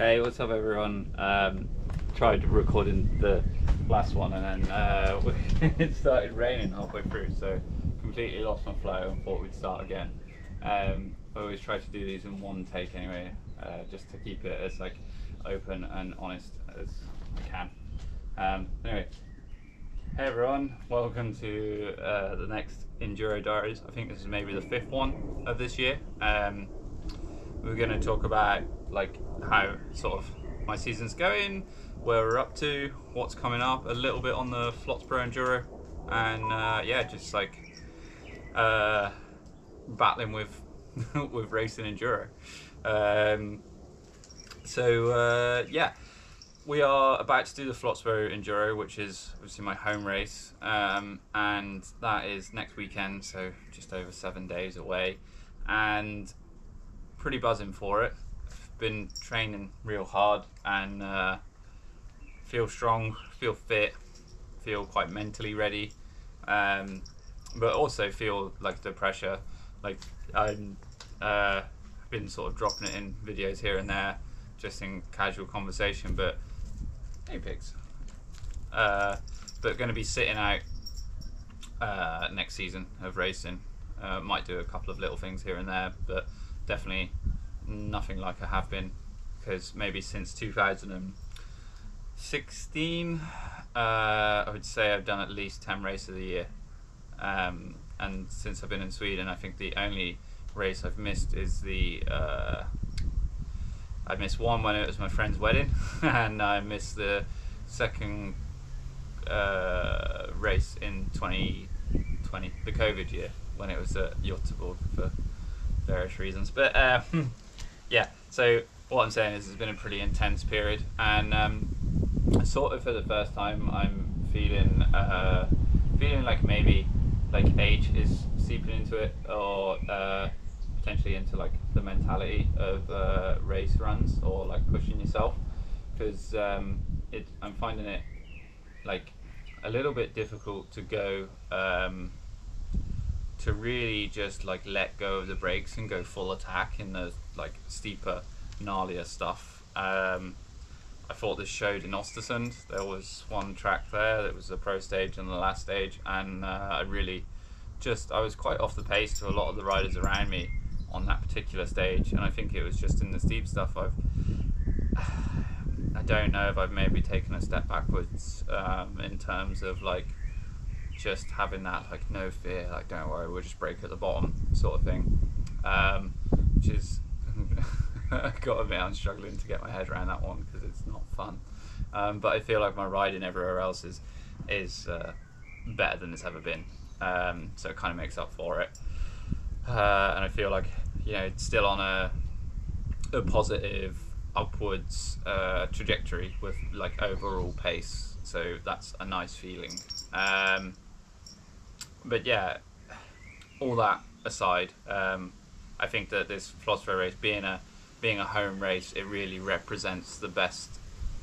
Hey, what's up everyone? Tried recording the last one and then it started raining halfway through, so completely lost my flow and thought we'd start again. I always try to do these in one take anyway, just to keep it as like open and honest as I can. Anyway, hey everyone, welcome to the next Enduro Diaries. I think this is maybe the 5th one of this year. We're going to talk about like how sort of my season's going, where we're up to, what's coming up, a little bit on the Flotsboro Enduro, and yeah, just like battling with with racing enduro. Yeah, we are about to do the Flotsboro Enduro, which is obviously my home race, and that is next weekend, so just over 7 days away, and pretty buzzing for it. I've been training real hard and feel strong, feel fit, feel quite mentally ready, but also feel like the pressure. Like I'm been sort of dropping it in videos here and there, just in casual conversation. But hey, pigs. But going to be sitting out next season of racing. Might do a couple of little things here and there, but definitely nothing like I have been, because maybe since 2016 I would say I've done at least 10 races a year, and since I've been in Sweden, I think the only race I've missed is the I missed one when it was my friend's wedding and I missed the second race in 2020, the COVID year, when it was at Göteborg for various reasons. But yeah, so what I'm saying is it's been a pretty intense period, and sort of for the first time I'm feeling like maybe like age is seeping into it, or potentially into like the mentality of race runs, or like pushing yourself, because I'm finding it like a little bit difficult to go to really just like let go of the brakes and go full attack in the like steeper, gnarlier stuff. I thought this showed in Östersund. There was one track there that was the pro stage and the last stage, and I was quite off the pace to a lot of the riders around me on that particular stage, and I think it was just in the steep stuff I don't know if I've maybe taken a step backwards in terms of like just having that like no fear, like don't worry, we'll just brake at the bottom sort of thing, which is gotta admit I'm struggling to get my head around that one because it's not fun, but I feel like my riding everywhere else is better than it's ever been, so it kind of makes up for it, and I feel like, you know, it's still on a positive upwards trajectory with like overall pace, so that's a nice feeling. But yeah, all that aside, I think that this Flotsboro race, being a home race, it really represents the best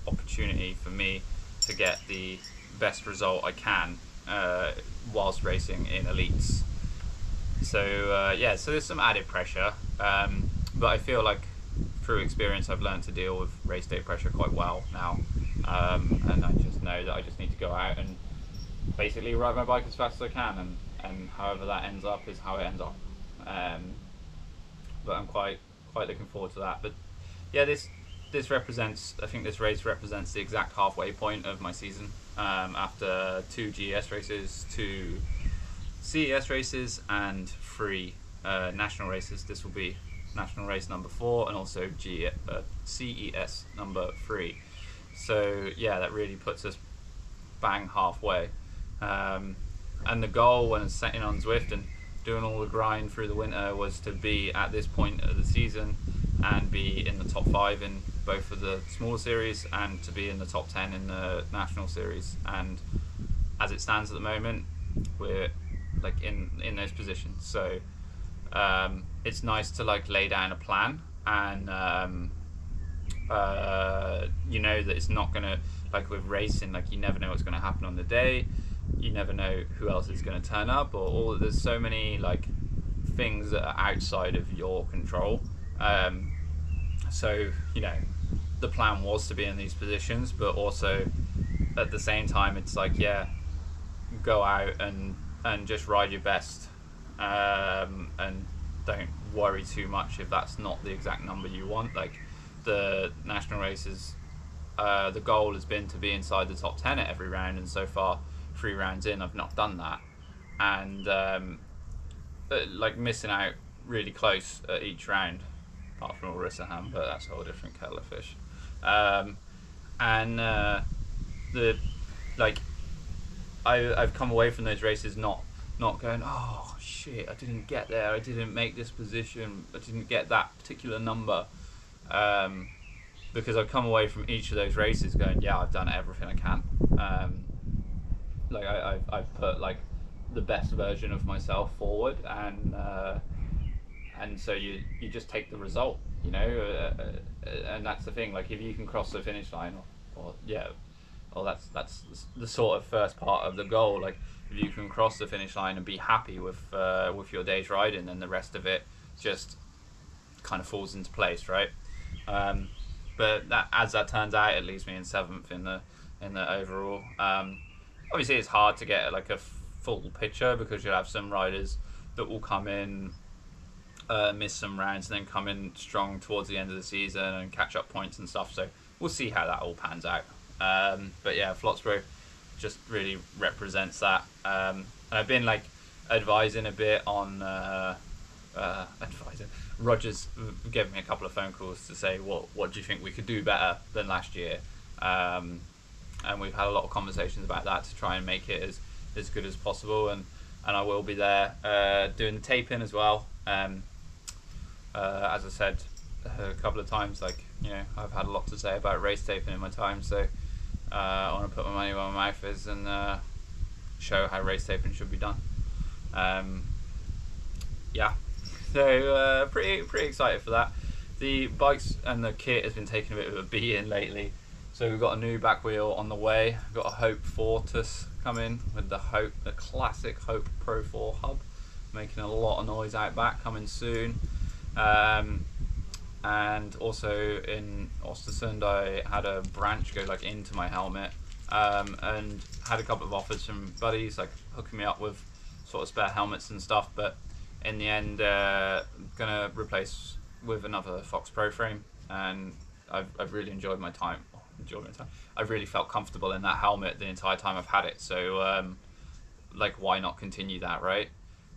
opportunity for me to get the best result I can whilst racing in elites. So yeah, so there's some added pressure, but I feel like through experience I've learned to deal with race day pressure quite well now, and I just know that I just need to go out and basically ride my bike as fast as I can, and however that ends up is how it ends up. But I'm quite looking forward to that. But yeah, this represents, I think this race represents the exact halfway point of my season, after 2 GES races, 2 CES races, and 3 national races. This will be national race number 4 and also CES number 3. So yeah, that really puts us bang halfway, and the goal when setting on Zwift and doing all the grind through the winter was to be at this point of the season and be in the top 5 in both of the small series, and to be in the top 10 in the national series. And as it stands at the moment, we're like in those positions, so it's nice to like lay down a plan, and you know that it's not gonna, like with racing, like you never know what's gonna happen on the day, you never know who else is gonna turn up, or there's so many like things that are outside of your control, so you know, the plan was to be in these positions, but also at the same time, it's like, yeah, go out and just ride your best, and don't worry too much if that's not the exact number you want. Like the national races, the goal has been to be inside the top 10 at every round, and so far 3 rounds in I've not done that, and like missing out really close at each round, apart from Orissaham, but that's a whole different kettle of fish. And the like I've come away from those races not going, oh shit, I didn't get there, I didn't make this position, I didn't get that particular number, because I've come away from each of those races going, yeah, I've done everything I can. Like I've put like the best version of myself forward, and so you just take the result, you know, and that's the thing. Like if you can cross the finish line, or yeah, well that's the sort of first part of the goal. Like if you can cross the finish line and be happy with your day's riding, then the rest of it just kind of falls into place, right? But that, as that turns out, it leaves me in 7th in the overall. Obviously, it's hard to get like a full picture because you'll have some riders that will come in, miss some rounds, and then come in strong towards the end of the season and catch up points and stuff. So we'll see how that all pans out. But yeah, Flotsborough just really represents that. And I've been like advising a bit on advising. Rogers gave me a couple of phone calls to say what do you think we could do better than last year, and we've had a lot of conversations about that to try and make it as good as possible, and I will be there doing the taping as well. As I said a couple of times, like, you know, I've had a lot to say about race taping in my time, so I want to put my money where my mouth is and show how race taping should be done. Yeah, so pretty excited for that. The bikes and the kit has been taking a bit of a beating lately. So we've got a new back wheel on the way. We've got a Hope Fortis coming with the classic Hope Pro 4 hub, making a lot of noise out back, coming soon. And also in Östersund, I had a branch go like into my helmet, and had a couple of offers from buddies like hooking me up with sort of spare helmets and stuff. But in the end, gonna replace with another Fox Pro frame, and I've really enjoyed my time. I've really felt comfortable in that helmet the entire time I've had it. So like, why not continue that, right?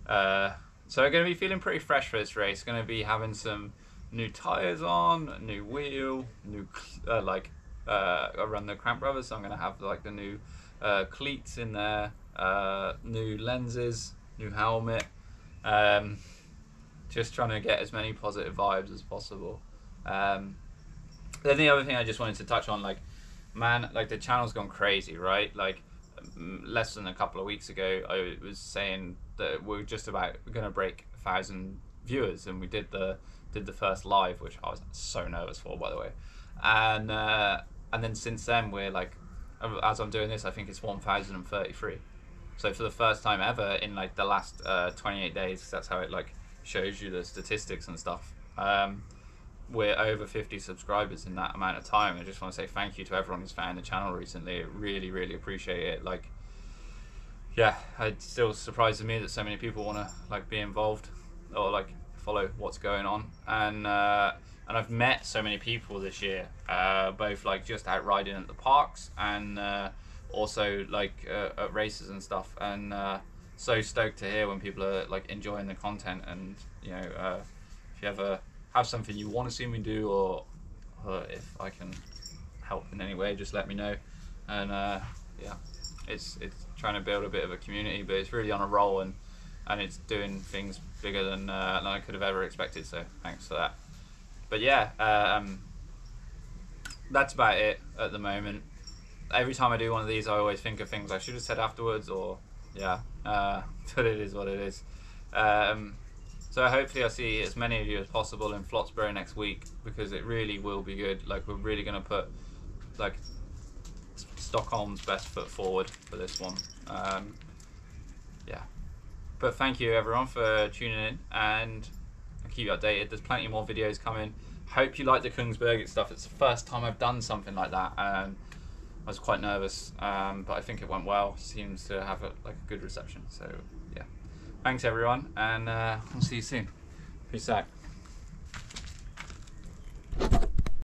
So I'm going to be feeling pretty fresh for this race. Going to be having some new tyres on, new wheel, new I run the Cramp Brothers, so I'm going to have like the new cleats in there, new lenses, new helmet. Just trying to get as many positive vibes as possible. Then the other thing I just wanted to touch on, like, man, like the channel's gone crazy, right? Like less than a couple of weeks ago, I was saying that we're just about going to break 1,000 viewers, and we did the first live, which I was so nervous for, by the way. And then since then, we're like, as I'm doing this, I think it's 1,033. So for the first time ever in like the last 28 days, that's how it like shows you the statistics and stuff. We're over 50 subscribers in that amount of time. I just want to say thank you to everyone who's found the channel recently. I really, really appreciate it. Like, yeah, it still surprises me that so many people want to like be involved or like follow what's going on. And I've met so many people this year, both like just out riding at the parks and also like at races and stuff. And so stoked to hear when people are like enjoying the content. And you know, if you ever have something you want to see me do, or if I can help in any way, just let me know. And yeah, it's trying to build a bit of a community, but it's really on a roll, and it's doing things bigger than I could have ever expected, so thanks for that. But yeah, that's about it at the moment. Every time I do one of these, I always think of things I should have said afterwards, or yeah, but it is what it is. So hopefully I'll see as many of you as possible in Flotsborough next week, because it really will be good. Like, we're really going to put like Stockholm's best foot forward for this one. Yeah, but thank you everyone for tuning in, and I'll keep you updated. There's plenty more videos coming. Hope you like the Kungsberg stuff. It's the first time I've done something like that. I was quite nervous, but I think it went well. Seems to have a good reception. So yeah, thanks everyone, and I'll see you soon. Peace out.